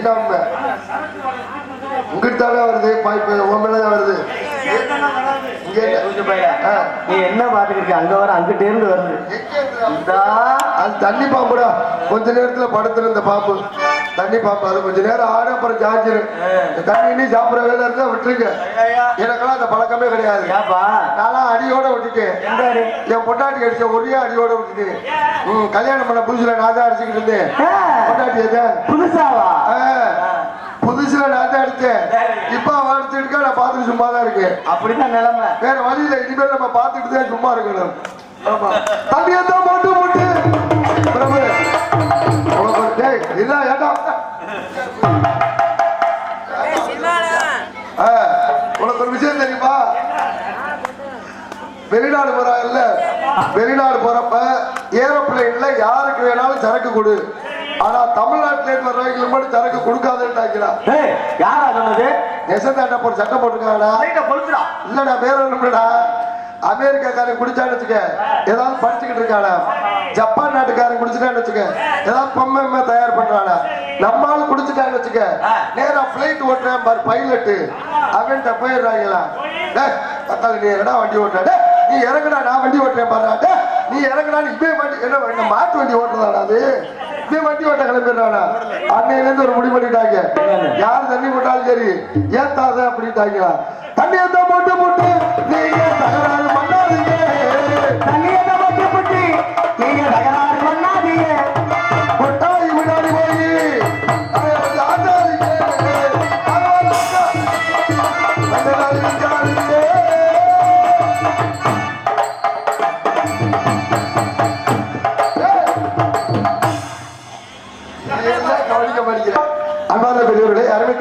என்ன உண்மை? உங்ககிட்ட வருது, உன் மேலதான் வருது. நீ என்ன பாத்துக்கிட்டு அங்க வர அங்கிட்ட இருந்து வருது. அது தண்ணி பாம்புடா. கொஞ்ச நேரத்துல படுத்துரு இந்த பாம்பு. தண்ணி பாம்பு அது கொஞ்ச நேரம் ஆட அப்புறம் சாஞ்சிரு. தண்ணி சாப்பிட வேலை இருந்தா விட்டுருங்க. எனக்கெல்லாம் அந்த பழக்கமே கிடையாது. நான்லாம் அடியோட விட்டுட்டேன். என் பொண்டாட்டி அடிச்ச ஒரே அடியோட விட்டுட்டு கல்யாணம் பண்ண புதுசுல நான் தான் அடிச்சுக்கிட்டு இருந்தேன். பொண்டாட்டி புதுசாவா? புதுசுல நான் தான் அடிச்சேன். இப்ப அவன் அடிச்சுட்டு நான் பாத்துட்டு சும்மா தான் இருக்கேன். அப்படிதான் நிலைமை. வேற வழியில இனிமேல் நம்ம பாத்துட்டு தான் சும்மா இருக்கணும். ஆமா, தண்ணியை தான் போட்டு போட்டு பிரபு இதான் ஏடா உனக்கு ஒரு விஷயம் தெரியுமா? வெளிநாடு போறாங்கல்ல, வெளிநாடு போறப்ப ஏரோப்ளைன்ல யாருக்கு வேணாலும் சரக்கு கொடு, ஆனா தமிழ்நாட்டில இருந்து வர்றவங்களுக்கு மட்டும் சரக்கு கொடுக்காதுன்னு யாரா சொன்னது? நெசந்தாட்ட போட்டு சட்டம் போட்டுருக்காங்கடா. இல்லடா வேற ஒண்ணுடா. அமெரிக்காக்காரன் குடிச்சான்னு வச்சுக்க ஏதாவது படிச்சுக்கிட்டு இருக்கான, ஜப்பான் நாட்டுக்காரன் குடிச்சுட்டான்னு வச்சுக்க ஏதாவது பொம்மை தயார் பண்றானா, நம்மளால குடிச்சுட்டான்னு வச்சுக்க நேரா பிளைட் ஓட்டுறேன் பாரு பைலட்டு அவன்கிட்ட போயிடுறாங்களா. நீ என்னடா வண்டி ஓட்டுற, நீ இறங்குடா நான் வண்டி ஓட்டுறேன் பாரு, நீ இறங்குடா இப்பே வண்டி என்ன மாட்டு வண்டி ஓட்டுறதாடா, அது இப்பே வண்டி ஓட்ட கிளம்பிடுறானா. அன்னையில இருந்து ஒரு முடிவு பண்ணிட்டாங்க, யார் தண்ணி போட்டாலும் சரி ஏத்தாத அப்படின்ட்டாங்களா. தண்ணியை தான் போட்டு போட்டு நீங்க தகராறு பண்ணாதீங்க, தண்ணியை தான் போட்டு போட்டு நீங்க தகராறு பண்ணாதீங்க, கொட்டாய் முன்னாடி போய் கவனிக்க மாட்டேங்கிறேன். அன்பார்ந்த பெரியவர்களே, அருமை